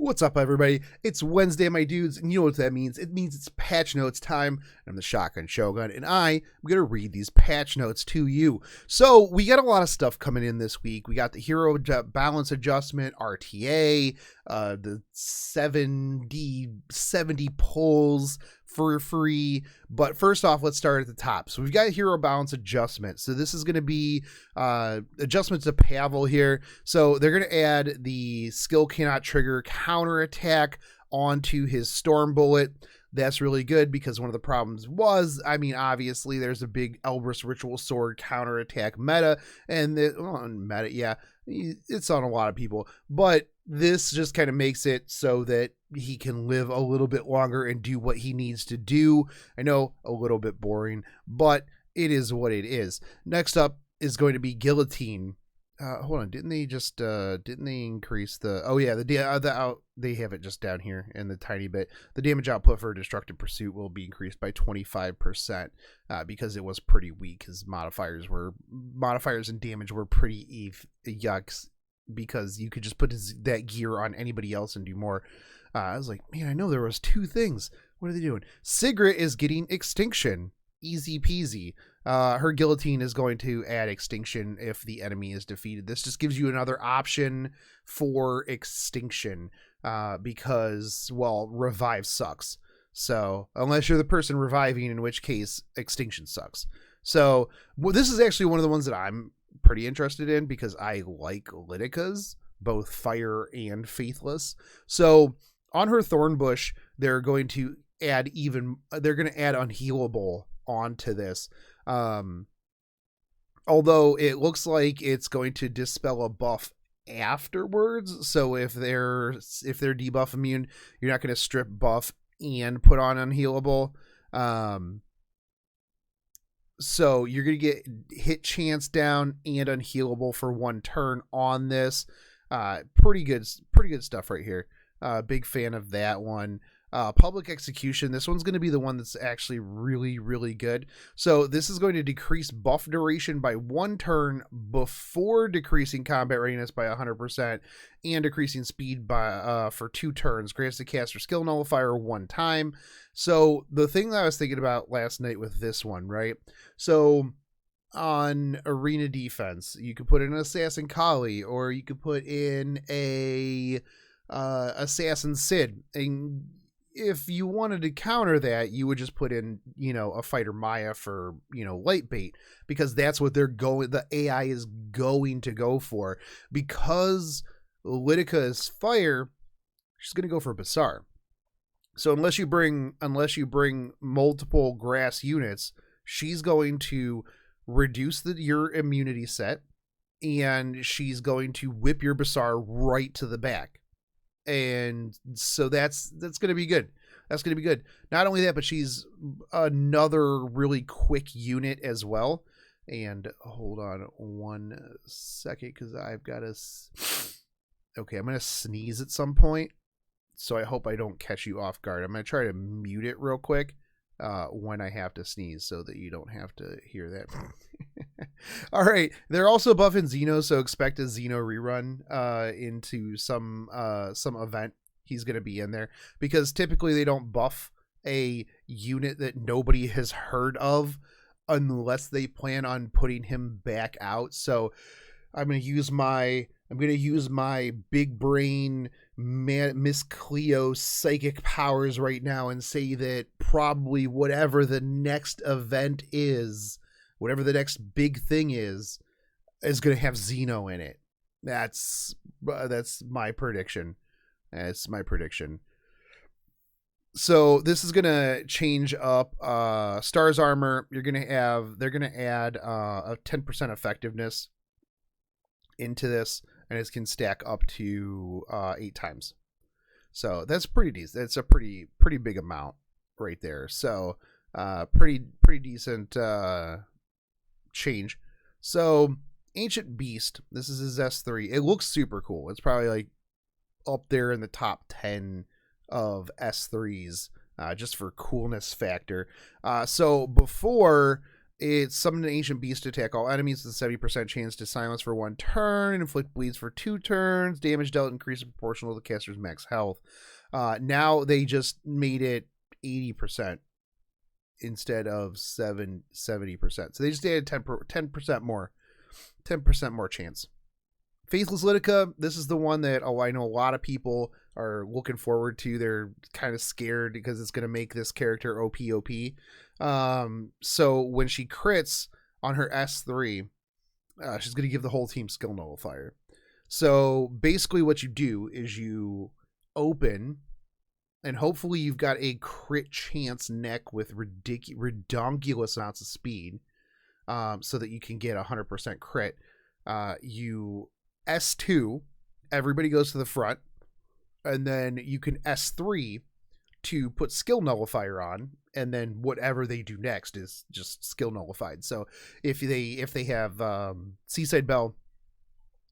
What's up, everybody? It's Wednesday, my dudes, and you know what that means. It means it's patch notes time. I'm the Shotgun Shogun, and I am going to read these patch notes to you. So we got a lot of stuff coming in this week. We got the hero balance adjustment, RTA, the 70 pulls for free. But first off, let's start at the top. So we've got hero balance adjustment. So this is going to be adjustments to Pavel here. So they're going to add the skill cannot trigger counterattack onto his storm bullet. That's really good because one of the problems was, I mean, obviously there's a big Elbrus Ritual Sword counterattack meta, and it's on a lot of people, but this just kind of makes it so that he can live a little bit longer and do what he needs to do. I know, a little bit boring, but it is what it is. Next up is going to be Guillotine. Hold on, didn't they increase the, they have it just down here in the tiny bit. The damage output for Destructive Pursuit will be increased by 25%, because it was pretty weak. His modifiers and damage were pretty yucks, because you could just put that gear on anybody else and do more. I was like, man, I know there was two things. What are they doing? Sigrid is getting Extinction. Easy peasy. Her Guillotine is going to add Extinction if the enemy is defeated. This just gives you another option for Extinction, because, well, Revive sucks. So, unless you're the person reviving, in which case, Extinction sucks. So, this is actually one of the ones that I'm pretty interested in, because I like Litika's, both Fire and Faithless. So, on her Thornbush, they're going to add Unhealable onto this. Although it looks like it's going to dispel a buff afterwards. So if they're debuff immune, you're not going to strip buff and put on Unhealable. So you're going to get hit chance down and Unhealable for one turn on this. Pretty good stuff right here. Big fan of that one. Public Execution. This one's going to be the one that's actually really, really good. So this is going to decrease buff duration by 1 turn before decreasing combat readiness by 100% and decreasing speed by for 2 turns. Grants the caster skill nullifier 1 time. So the thing that I was thinking about last night with this one, right? So on arena defense, you could put in an Assassin Kali, or you could put in a Assassin Sid, and if you wanted to counter that, you would just put in, a Fighter Maya for, light bait, because that's what the AI is going to go for. Because Litika is fire, she's going to go for Basar. So unless you bring multiple grass units, she's going to reduce your immunity set, and she's going to whip your Basar right to the back. And so that's going to be good. That's going to be good. Not only that, but she's another really quick unit as well. And hold on 1 second, because I've got to... Okay, I'm going to sneeze at some point, so I hope I don't catch you off guard. I'm going to try to mute it real quick when I have to sneeze, so that you don't have to hear that. All right, they're also buffing Xeno, so expect a Xeno rerun into some event. He's going to be in there, because typically they don't buff a unit that nobody has heard of unless they plan on putting him back out. So I'm going to use my big brain Miss Cleo psychic powers right now and say that probably whatever the next event is, whatever the next big thing is going to have Xeno in it. That's my prediction. That's my prediction. So this is going to change up Star's Armor. They're going to add a 10% effectiveness into this, and it can stack up to 8 times. So that's pretty decent. That's a pretty big amount right there. So pretty decent change. So Ancient Beast, this is his S3. It looks super cool. It's probably like up there in the top 10 of S3s, just for coolness factor. So before, It's summoned an ancient beast to attack all enemies with a 70% chance to silence for 1 turn, inflict bleeds for 2 turns, damage dealt increases proportional to the caster's max health. Now they just made it 80% instead of 70%. So they just added 10% more. 10% more chance. Faithless Latika, this is the one that I know a lot of people are looking forward to. They're kind of scared because it's going to make this character OP. So when she crits on her S3, she's going to give the whole team skill nullifier. So basically what you do is you open, and hopefully you've got a crit chance neck with ridiculous amounts of speed, so that you can get 100% crit. You S2, everybody goes to the front, and then you can S3 to put skill nullifier on, and then whatever they do next is just skill nullified. So if they have Seaside Belle,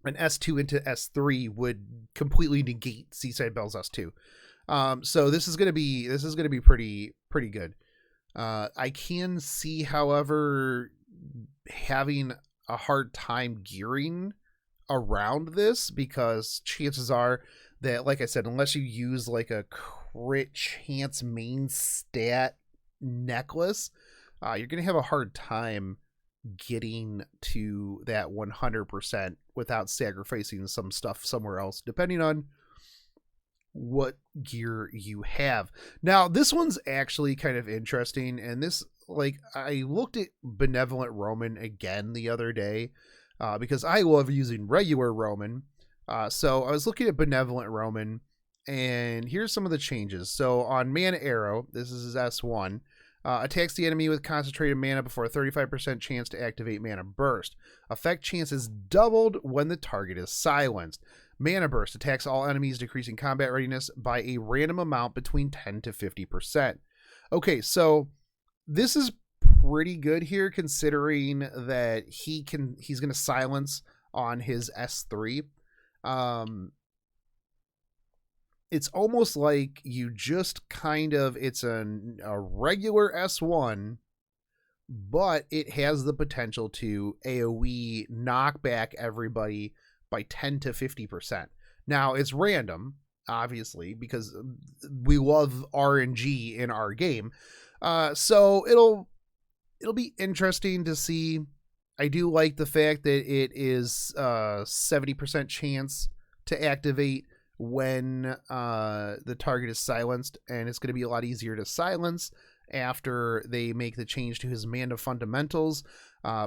an S2 into S3 would completely negate Seaside Belle's S2. So this is gonna be pretty good. I can see, however, having a hard time gearing around this, because chances are that, like I said, unless you use like a crit chance main stat necklace, you're gonna have a hard time getting to that 100% without sacrificing some stuff somewhere else, depending on what gear you have. Now this one's actually kind of interesting, and this, like, I looked at Benevolent Roman again the other day, because I love using regular Roman. So I was looking at Benevolent Roman, and here's some of the changes. So on Mana Arrow, this is his S1, attacks the enemy with concentrated mana before a 35% chance to activate Mana Burst. Effect chance is doubled when the target is silenced. Mana Burst attacks all enemies, decreasing combat readiness by a random amount between 10 to 50%. Okay, so this is pretty good here, considering that he's going to silence on his S3. It's almost like you just kind of, it's a regular S1, but it has the potential to AoE knock back everybody by 10 to 50%. Now it's random, obviously, because we love RNG in our game. So it'll be interesting to see. I do like the fact that it is 70% chance to activate when the target is silenced, and it's going to be a lot easier to silence after they make the change to his Mana Fundamentals.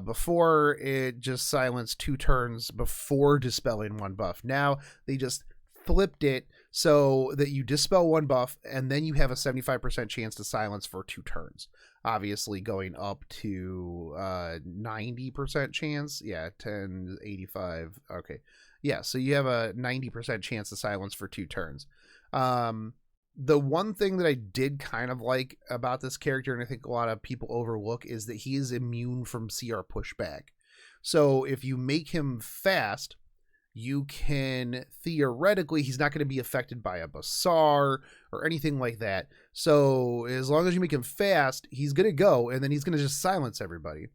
Before, it just silenced 2 turns before dispelling 1 buff. Now they just flipped it so that you dispel 1 buff, and then you have a 75% chance to silence for 2 turns. Obviously going up to 90% chance. Yeah, 10, 85. Okay. Yeah, so you have a 90% chance to silence for 2 turns. The one thing that I did kind of like about this character, and I think a lot of people overlook, is that he is immune from CR pushback. So if you make him fast, you can theoretically, he's not going to be affected by a Bazaar or anything like that. So as long as you make him fast, he's going to go, and then he's going to just silence everybody.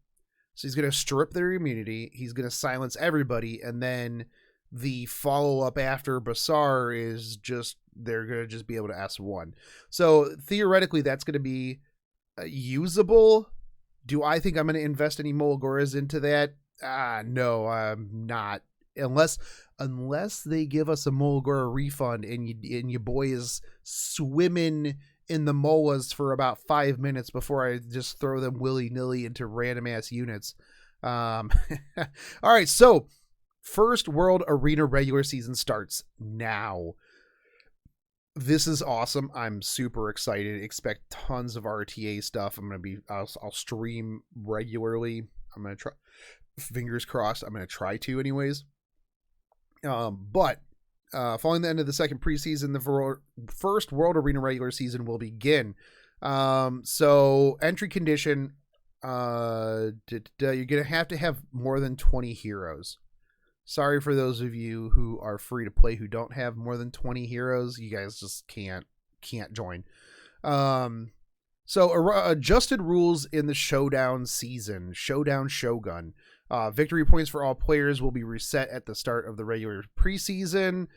So he's going to strip their immunity, he's going to silence everybody, and then the follow-up after Bazaar is just, they're going to just be able to S1. So theoretically, that's going to be usable. Do I think I'm going to invest any Mulgoras into that? No, I'm not. Unless they give us a Mulgora refund and your boy is swimming in the molas for about 5 minutes before I just throw them willy-nilly into random-ass units. All right, so First World Arena regular season starts now. This is awesome. I'm super excited. Expect tons of RTA stuff. I'll stream regularly. I'm going to try, fingers crossed, I'm going to try to anyways. But following the end of the second preseason, the first World Arena regular season will begin. So entry condition, you're going to have more than 20 heroes. Sorry for those of you who are free to play who don't have more than 20 heroes. You guys just can't join. So adjusted rules in the Showdown season, Showdown Shogun. Victory points for all players will be reset at the start of the regular preseason.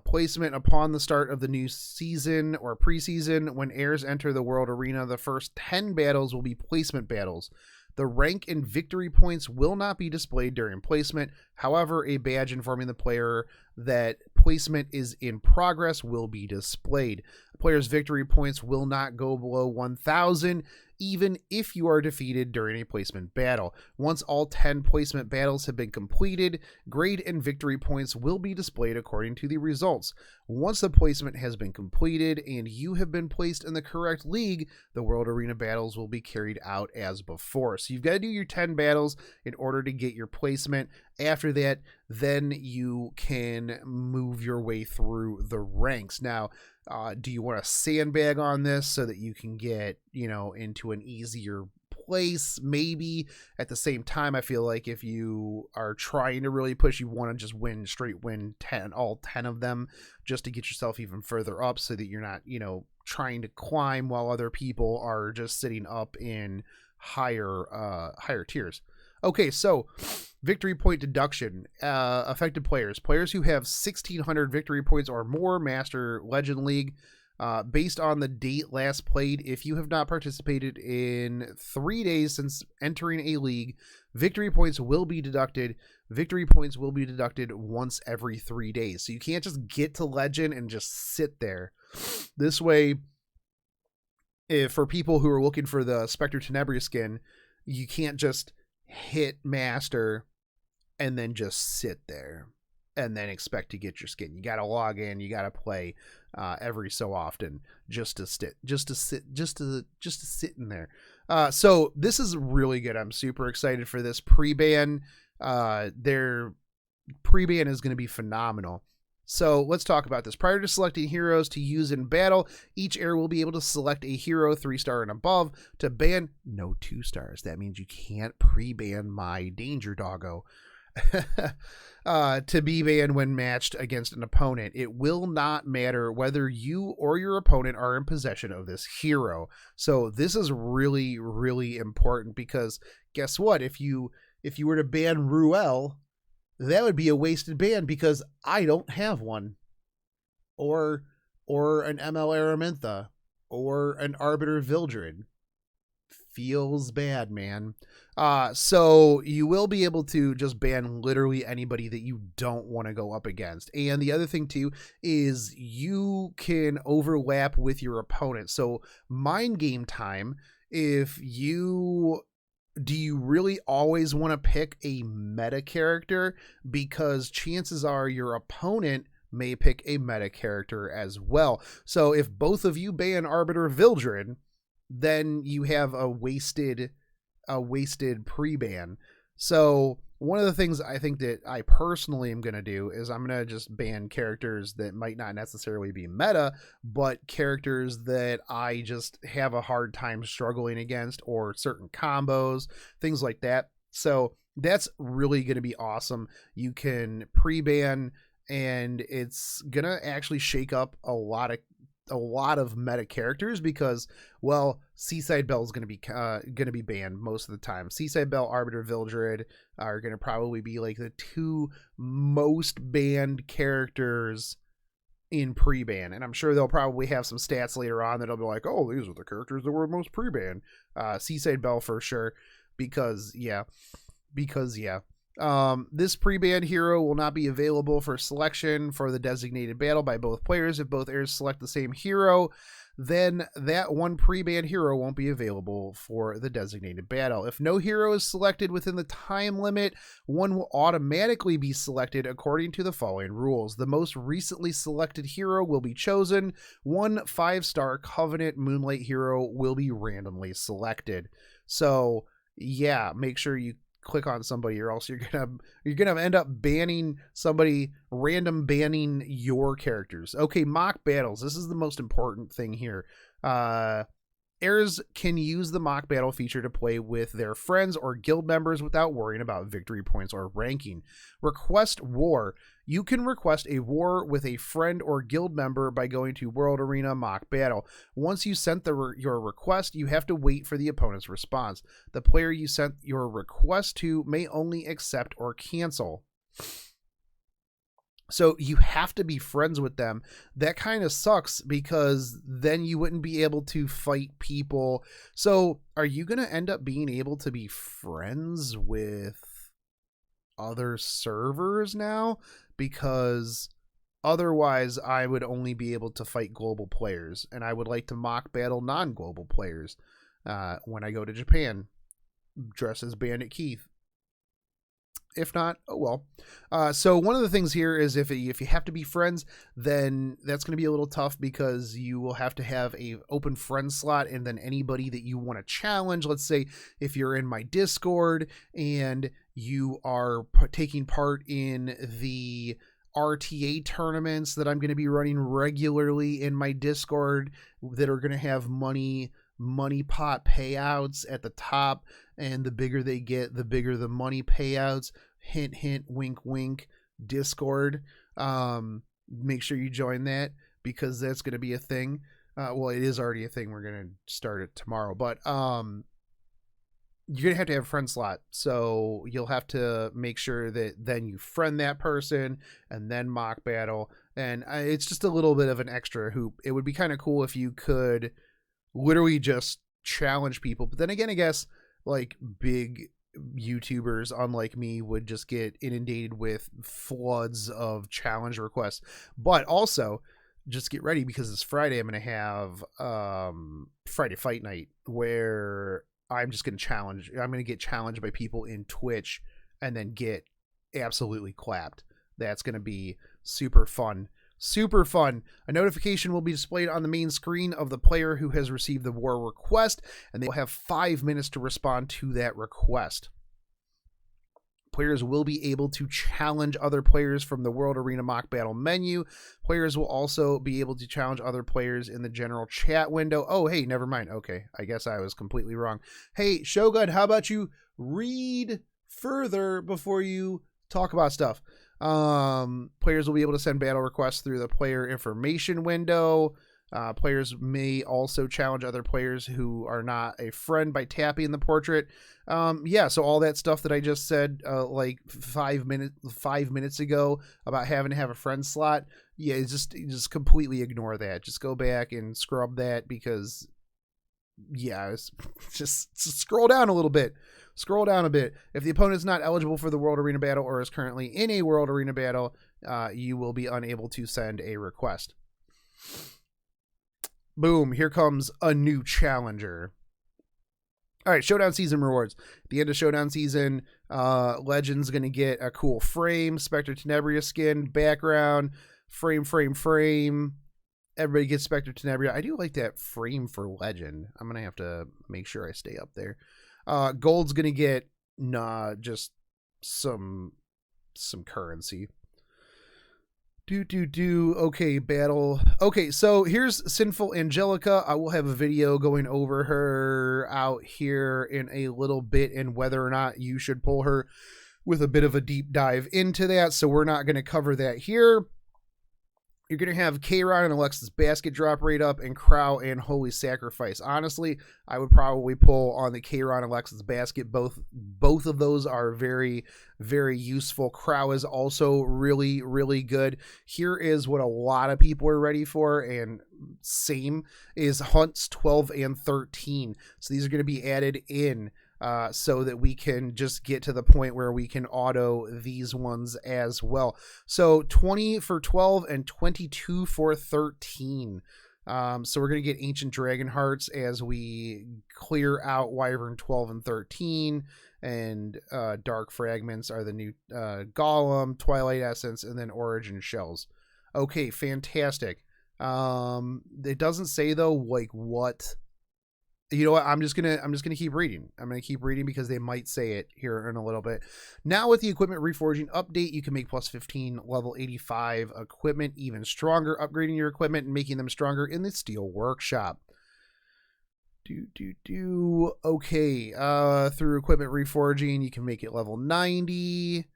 Placement upon the start of the new season or preseason. When heirs enter the world arena, the first 10 battles will be placement battles. The rank and victory points will not be displayed during placement. However, a badge informing the player that placement is in progress will be displayed. A player's victory points will not go below 1,000, even if you are defeated during a placement battle. Once all 10 placement battles have been completed, grade and victory points will be displayed according to the results. Once the placement has been completed and you have been placed in the correct league, the World Arena battles will be carried out as before. So you've got to do your 10 battles in order to get your placement. After that, then you can move your way through the ranks. Now, do you want to sandbag on this so that you can get, into an easier place? Maybe. At the same time, I feel like if you are trying to really push, you want to just win 10, all 10 of them, just to get yourself even further up so that you're not, trying to climb while other people are just sitting up in higher tiers. Okay, so victory point deduction. Affected players. Players who have 1,600 victory points or more, Master Legend League. Based on the date last played, if you have not participated in 3 days since entering a league, victory points will be deducted. Victory points will be deducted once every 3 days. So you can't just get to Legend and just sit there. This way, if for people who are looking for the Spectre Tenebria skin, you can't just hit Master and then just sit there and then expect to get your skin. You got to log in, you got to play every so often just to sit in there. So this is really good. I'm super excited for this pre-ban. Their pre-ban is going to be phenomenal. So let's talk about this. Prior to selecting heroes to use in battle, each heir will be able to select a hero 3-star and above. To ban, no 2 stars. That means you can't pre-ban my Danger Doggo. To be banned when matched against an opponent. It will not matter whether you or your opponent are in possession of this hero. So this is really, really important, because guess what? If you were to ban Ruel, that would be a wasted ban because I don't have one. Or an ML Araminta. Or an Arbiter Vildred. Feels bad, man. So you will be able to just ban literally anybody that you don't want to go up against. And the other thing too is you can overlap with your opponent. So mind game time, do you really always want to pick a meta character? Because chances are your opponent may pick a meta character as well. So if both of you ban Arbiter Vildred, then you have a wasted pre-ban. So one of the things I think that I personally am going to do is I'm going to just ban characters that might not necessarily be meta, but characters that I just have a hard time struggling against, or certain combos, things like that. So that's really going to be awesome. You can pre-ban, and it's going to actually shake up a lot of meta characters, because, well, Seaside Bell is going to be banned most of the time. Seaside Bell, Arbiter Vildred are going to probably be like the 2 most banned characters in pre-ban, and I'm sure they'll probably have some stats later on that'll be like, oh, these are the characters that were most pre-banned. Seaside Bell for sure, because yeah. This pre-ban hero will not be available for selection for the designated battle by both players. If both heirs select the same hero, then that one pre-ban hero won't be available for the designated battle. If no hero is selected within the time limit, one will automatically be selected according to the following rules. The most recently selected hero will be chosen. One 5-star Covenant Moonlight hero will be randomly selected. So yeah, make sure you click on somebody, or else you're gonna end up banning somebody, random banning your characters. Okay, mock battles. This is the most important thing here. Heirs can use the mock battle feature to play with their friends or guild members without worrying about victory points or ranking. Request war. You can request a war with a friend or guild member by going to World Arena Mock Battle. Once you sent your request, you have to wait for the opponent's response. The player you sent your request to may only accept or cancel. So you have to be friends with them. That kind of sucks because then you wouldn't be able to fight people. So are you going to end up being able to be friends with other servers now? Because otherwise I would only be able to fight global players, and I would like to mock battle non-global players when I go to Japan, dressed as Bandit Keith. If not, oh well. So one of the things here is if you have to be friends, then that's going to be a little tough because you will have to have a open friend slot, and then anybody that you want to challenge, let's say if you're in my Discord and you are taking part in the RTA tournaments that I'm going to be running regularly in my Discord that are going to have money pot payouts at the top, and the bigger they get, the bigger the money payouts. Hint, hint, wink, wink. Discord. Make sure you join that because that's going to be a thing. Well, it is already a thing. We're going to start it tomorrow, but you're going to have a friend slot. So you'll have to make sure that then you friend that person and then mock battle. And it's just a little bit of an extra hoop. It would be kind of cool if you could literally just challenge people. But then again, I guess like big YouTubers, unlike me, would just get inundated with floods of challenge requests. But also, just get ready because this Friday I'm going to have Friday Fight Night where I'm just going to challenge. I'm going to get challenged by people in Twitch and then get absolutely clapped. That's going to be super fun. Super fun. A notification will be displayed on the main screen of the player who has received the war request, and they will have 5 minutes to respond to that request. Players will be able to challenge other players from the World Arena Mock Battle menu. Players will also be able to challenge other players in the general chat window. Oh, hey, never mind. Okay, I guess I was completely wrong. Hey, Shogun, how about you read further before you talk about stuff? Players will be able to send battle requests through the player information window. Players may also challenge other players who are not a friend by tapping the portrait. Yeah, so all that stuff that I just said like 5 minutes ago about having to have a friend slot, yeah, just completely ignore that. Just go back and scrub that because yeah, just scroll down a little bit. Scroll down a bit. If the opponent is not eligible for the World Arena Battle or is currently in a World Arena Battle, you will be unable to send a request. Boom, here comes a new challenger. All right, Showdown Season rewards. At the end of Showdown Season, Legend's going to get a cool frame, Spectre Tenebria skin, background, frame. Everybody gets Spectre Tenebria. I do like that frame for Legend. I'm going to have to make sure I stay up there. Gold's going to get just some currency. Okay, battle. Okay, so here's Sinful Angelica. I will have a video going over her out here in a little bit and whether or not you should pull her with a bit of a deep dive into that. So we're not going to cover that here. You're going to have K-Ron and Alexa's Basket drop rate up and Crow and Holy Sacrifice. Honestly, I would probably pull on the K-Ron and Alexa's Basket. Both of those are very, very useful. Crow is also really, really good. Here is what a lot of people are ready for, and same is Hunts 12 and 13. So these are going to be added in. So that we can just get to the point where we can auto these ones as well. So 20 for 12 and 22 for 13. So we're going to get Ancient Dragon Hearts as we clear out Wyvern 12 and 13. And Dark Fragments are the new Golem, Twilight Essence, and then Origin Shells. Okay, fantastic. It doesn't say though like what. You know what? I'm just gonna keep reading. I'm gonna keep reading because they might say it here in a little bit. Now with the equipment reforging update, you can make plus 15 level 85 equipment even stronger, upgrading your equipment and making them stronger in the Steel Workshop. Okay. Through equipment reforging, you can make it level 90.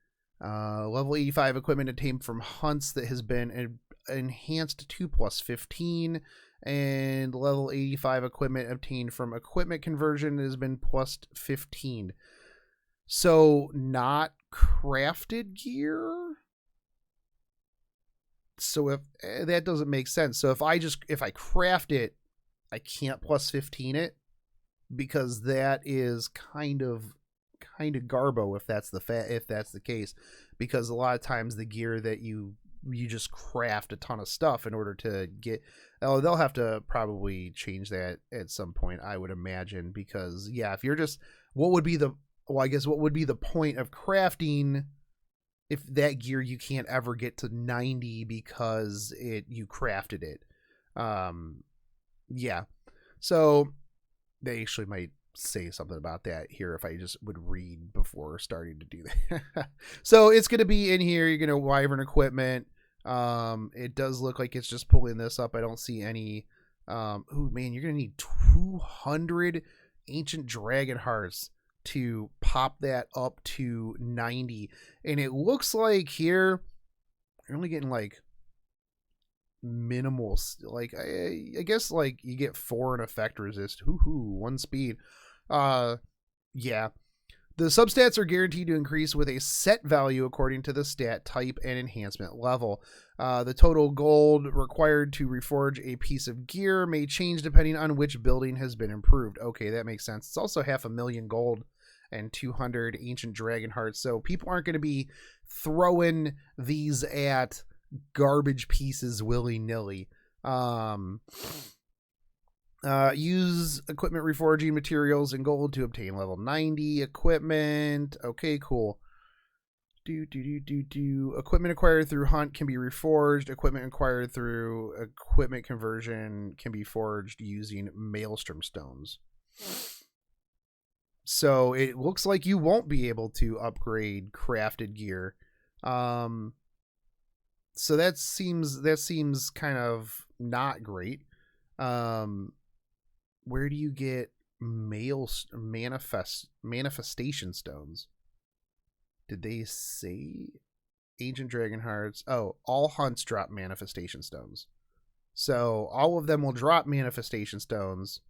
Level 85 equipment obtained from hunts that has been enhanced to 2+15. And level 85 equipment obtained from equipment conversion has been +15. So not crafted gear. So if that doesn't make sense. So if I craft it, I can't +15 it, because that is kind of garbo if that's the case, because a lot of times the gear that you just craft a ton of stuff in order to get. Oh, they'll have to probably change that at some point, I would imagine, because yeah, if you're just, what would be the point of crafting if that gear you can't ever get to 90 because you crafted it? Yeah, so they actually might say something about that here if I just would read before starting to do that. So it's going to be in here. You're going to wyvern equipment. It does look like it's just pulling this up. I don't see any. Oh man, you're going to need 200 ancient dragon hearts to pop that up to 90. And it looks like here you're only getting like minimal, like I guess like you get 4 in effect resist. 1 speed. Yeah. The substats are guaranteed to increase with a set value according to the stat type and enhancement level. The total gold required to reforge a piece of gear may change depending on which building has been improved. Okay, that makes sense. It's also 500,000 gold and 200 ancient dragon hearts. So people aren't going to be throwing these at garbage pieces willy-nilly. Use equipment reforging materials and gold to obtain level 90 equipment. Okay, cool. Equipment acquired through hunt can be reforged. Equipment acquired through equipment conversion can be forged using maelstrom stones. So it looks like you won't be able to upgrade crafted gear. So that seems kind of not great. Where do you get manifestation stones? Did they say ancient dragon hearts? Oh, all hunts drop manifestation stones. So all of them will drop manifestation stones.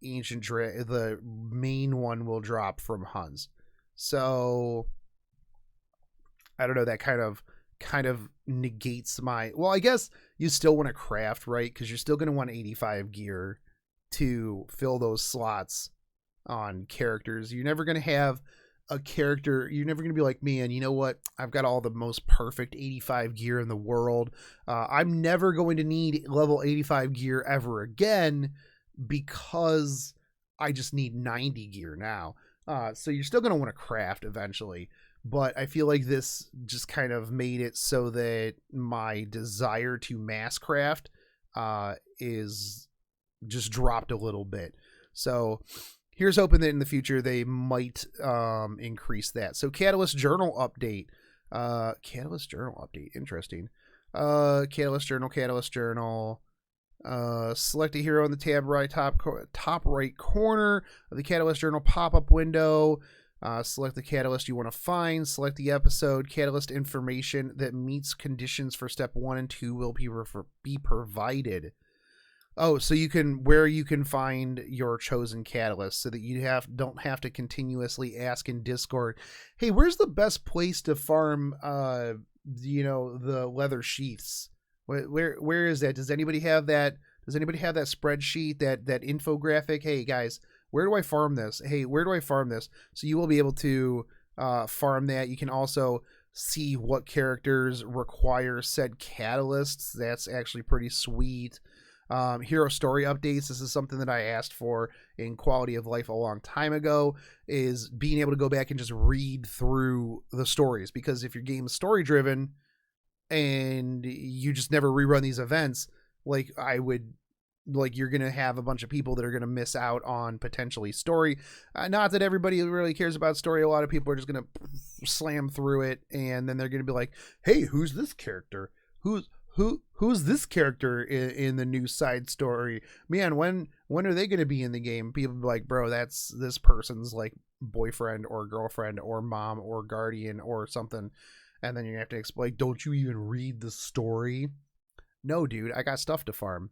The main one will drop from hunts. So I don't know, that kind of negates my, well, I guess you still want to craft, right? Because you're still going to want 85 gear to fill those slots on characters. You're never going to have a character, you're never going to be like, man, you know what, I've got all the most perfect 85 gear in the world. I'm never going to need level 85 gear ever again because I just need 90 gear now. So you're still going to want to craft eventually. But I feel like this just kind of made it so that my desire to mass craft is just dropped a little bit. So here's hoping that in the future they might increase that. So Catalyst Journal update. Interesting. Catalyst Journal. Select a hero in the tab right top right corner of the Catalyst Journal pop-up window. Select the catalyst you want to find. Select the episode. Catalyst information that meets conditions for step 1 and 2 will be provided. Oh, so you can find your chosen catalyst, so that you don't have to continuously ask in Discord, hey, where's the best place to farm the leather sheaths? Where is that? Does anybody have that? Does anybody have that spreadsheet, that infographic? Hey guys, where do I farm this? Hey, where do I farm this? So you will be able to farm that. You can also see what characters require said catalysts. That's actually pretty sweet. Hero story updates. This is something that I asked for in Quality of Life a long time ago, is being able to go back and just read through the stories. Because if your game is story driven and you just never rerun these events, you're going to have a bunch of people that are going to miss out on potentially story. Not that everybody really cares about story. A lot of people are just going to slam through it, and then they're going to be like, hey, who's this character? who's this character in the new side story? Man, when are they going to be in the game? People be like, bro, that's this person's like boyfriend or girlfriend or mom or guardian or something. And then you have to explain, don't you even read the story? No, dude, I got stuff to farm.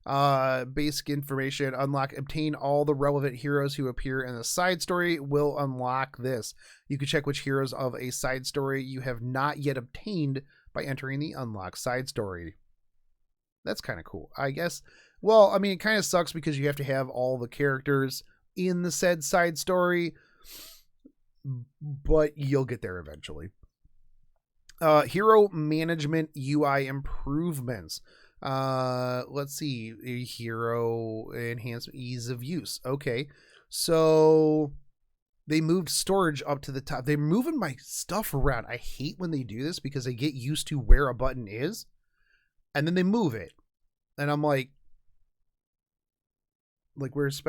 Basic information, obtain all the relevant heroes who appear in the side story will unlock this. You can check which heroes of a side story you have not yet obtained by entering the unlock side story. That's kind of cool, I guess. Well, I mean, it kind of sucks because you have to have all the characters in the said side story, but you'll get there eventually. Hero management UI improvements. Let's see. Hero enhancement, ease of use. Okay. So they moved storage up to the top. They're moving my stuff around. I hate when they do this because I get used to where a button is and then they move it. And I'm like where's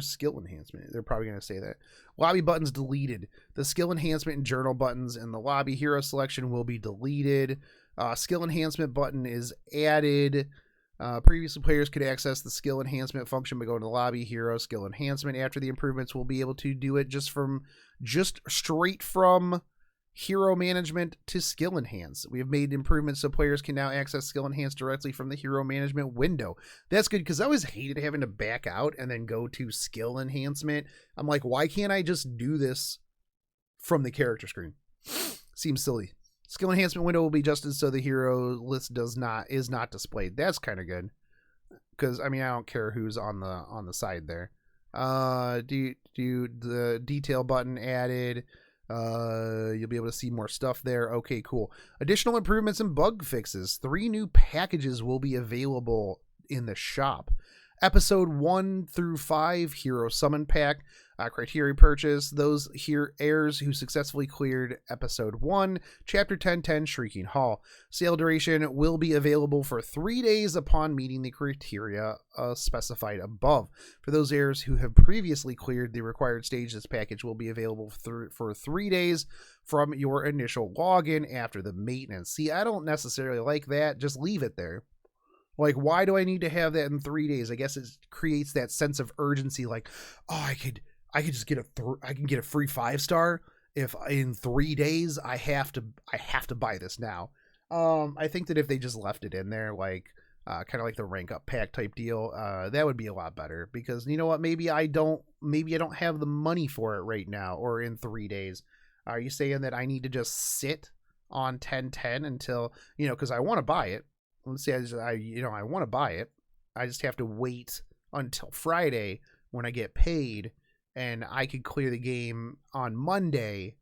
skill enhancement? They're probably going to say that. Lobby buttons deleted. The skill enhancement and journal buttons in the lobby hero selection will be deleted. Skill enhancement button is added. Previously, players could access the skill enhancement function by going to the lobby hero skill enhancement. After the improvements, we'll be able to do it just straight from hero management to skill enhance. We have made improvements so players can now access skill enhance directly from the hero management window. That's good because I always hated having to back out and then go to skill enhancement. I'm like, why can't I just do this from the character screen? Seems silly. Skill enhancement window will be adjusted so the hero list is not displayed. That's kind of good because I mean I don't care who's on the side there. Do the detail button added. You'll be able to see more stuff there. Okay, cool. Additional improvements and bug fixes. 3 new packages will be available in the shop. Episode 1 through 5 Hero Summon Pack. Criteria purchase. Those heirs who successfully cleared Episode 1, Chapter 1010 Shrieking Hall. Sale duration will be available for 3 days upon meeting the criteria specified above. For those heirs who have previously cleared the required stage, this package will be available for 3 days from your initial login after the maintenance. See, I don't necessarily like that. Just leave it there. Like, why do I need to have that in 3 days? I guess it creates that sense of urgency. Like, oh, I could just get I can get a free 5-star if in 3 days I have to buy this now. I think that if they just left it in there, like kind of like the rank up pack type deal, that would be a lot better because you know what? Maybe I don't have the money for it right now or in 3 days. Are you saying that I need to just sit on 1010 until, because I want to buy it. Let's say I want to buy it. I just have to wait until Friday when I get paid and I could clear the game on Monday.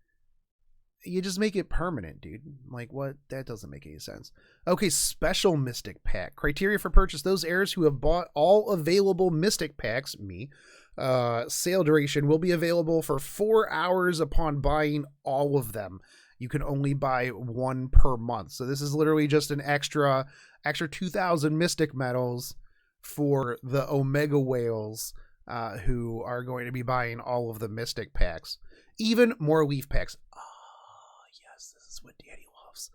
You just make it permanent, dude. Like, what? That doesn't make any sense. Okay, special Mystic Pack. Criteria for purchase. Those heirs who have bought all available Mystic Packs, sale duration will be available for 4 hours upon buying all of them. You can only buy 1 per month. So this is literally just an extra 2,000 Mystic Medals for the Omega Whales who are going to be buying all of the Mystic Packs. Even more Leaf Packs. Oh, yes, this is what Daddy loves.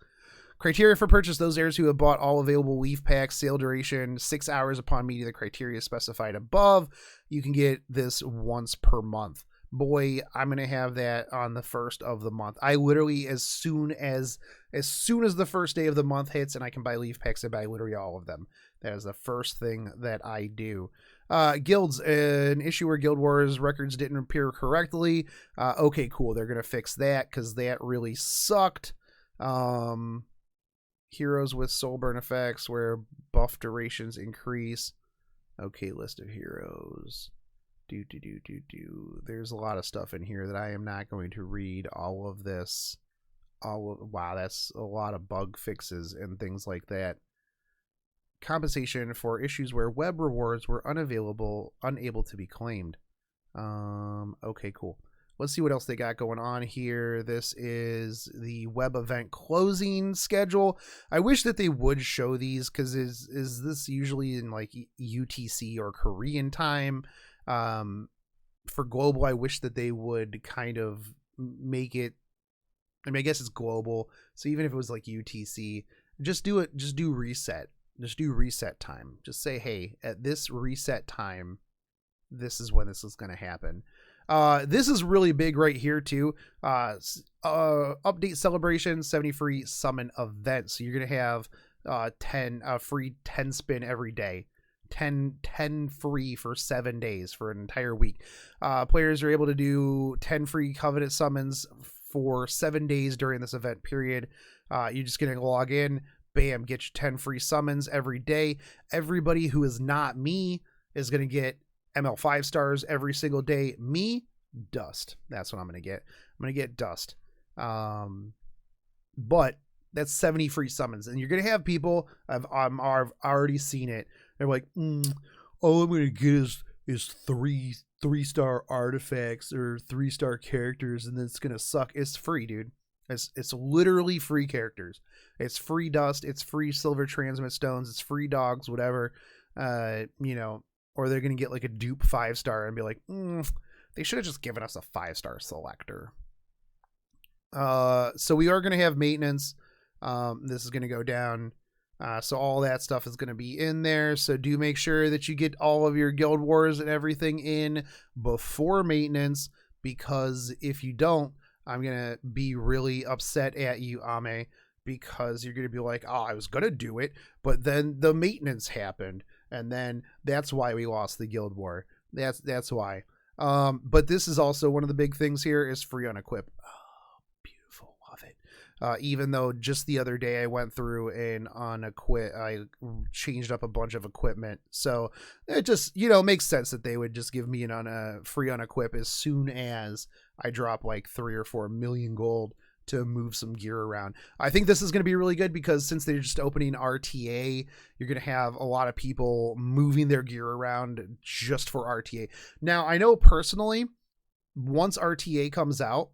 Criteria for purchase. Those heirs who have bought all available Leaf Packs. Sale duration, 6 hours upon meeting the criteria specified above. You can get this once per month. Boy, I'm going to have that on the first of the month. I literally, as soon as the first day of the month hits and I can buy Leaf Packs, I buy literally all of them. That is the first thing that I do. Guilds, an issue where Guild Wars records didn't appear correctly. Okay, cool. They're going to fix that because that really sucked. Heroes with soul burn effects where buff durations increase. Okay, list of heroes. There's a lot of stuff in here that I am not going to read all of this. Wow, that's a lot of bug fixes and things like that. Compensation for issues where web rewards were unable to be claimed. Okay, cool. Let's see what else they got going on here. This is the web event closing schedule. I wish that they would show these because is this usually in like UTC or Korean time? For global, I wish that they would kind of make it. I mean, I guess it's global, so even if it was like UTC, just do it. Just do reset. Just do reset time. Just say, hey, at this reset time, this is when this is going to happen. This is really big right here too. Update celebration, 70 free summon event. So you're going to have 10 free 10 spin every day. 10 free for 7 days for an entire week. Players are able to do 10 free covenant summons for 7 days during this event period. You're just going to log in, bam, get your 10 free summons every day. Everybody who is not me is going to get ML 5 stars every single day. Me, dust. That's what I'm going to get. I'm going to get dust. But that's 70 free summons. And you're going to have people, I've already seen it. They're like, all I'm going to get is three-star artifacts or 3-star characters, and then it's going to suck. It's free, dude. It's literally free characters. It's free dust. It's free silver transmit stones. It's free dogs, whatever. Or they're going to get like a dupe 5-star and be like, they should have just given us a 5-star selector. So we are going to have maintenance. This is going to go down. So all that stuff is going to be in there. So do make sure that you get all of your guild wars and everything in before maintenance, because if you don't, I'm going to be really upset at you, Ame, because you're going to be like, oh, I was going to do it, but then the maintenance happened. And then that's why we lost the guild war. That's why. But this is also one of the big things here is free unequip. Oh, beautiful. Love it. Even though just the other day I went through and I changed up a bunch of equipment. So it just, makes sense that they would just give me a free unequip as soon as I drop like 3 or 4 million gold to move some gear around. I think this is going to be really good because since they're just opening RTA, you're going to have a lot of people moving their gear around just for RTA. Now, I know personally, once RTA comes out,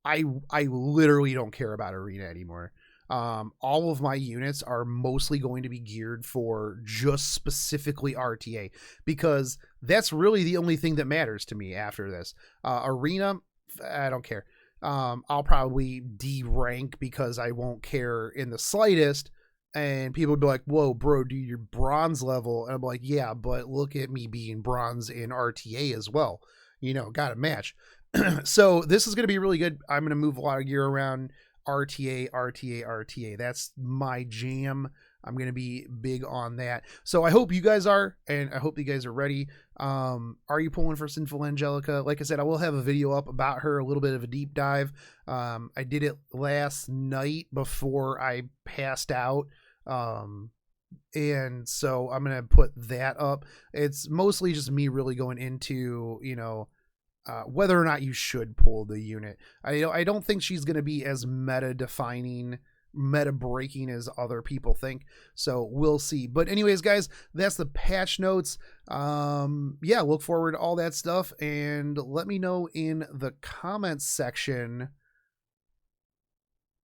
I literally don't care about Arena anymore. All of my units are mostly going to be geared for just specifically RTA, because that's really the only thing that matters to me after this. Arena, I don't care. I'll probably D-rank because I won't care in the slightest. And people would be like, whoa, bro, dude, you're bronze level. And I'm like, yeah, but look at me being bronze in RTA as well. Got to match. So this is going to be really good. I'm going to move a lot of gear around. RTA. That's my jam. I'm going to be big on that. So I hope you guys are, and I hope you guys are ready. Are you pulling for Sinful Angelica? Like I said, I will have a video up about her, a little bit of a deep dive. I did it last night before I passed out. And so I'm going to put that up. It's mostly just me really going into, whether or not you should pull the unit. I don't think she's going to be as meta-defining, meta-breaking as other people think. So we'll see. But anyways, guys, that's the patch notes. Look forward to all that stuff. And let me know in the comments section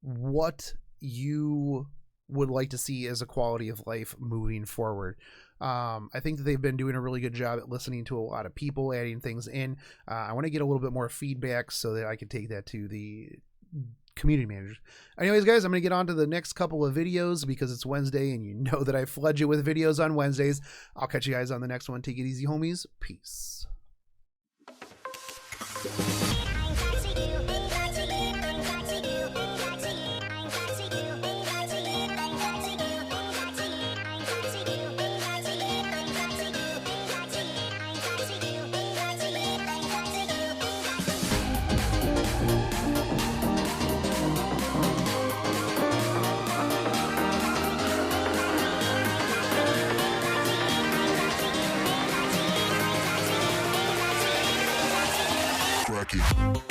what you would like to see as a quality of life moving forward. I think that they've been doing a really good job at listening to a lot of people, adding things in. I want to get a little bit more feedback so that I can take that to the community managers. Anyways, guys, I'm going to get on to the next couple of videos because it's Wednesday and you know that I flood you with videos on Wednesdays. I'll catch you guys on the next one. Take it easy, homies. Peace. Cracky.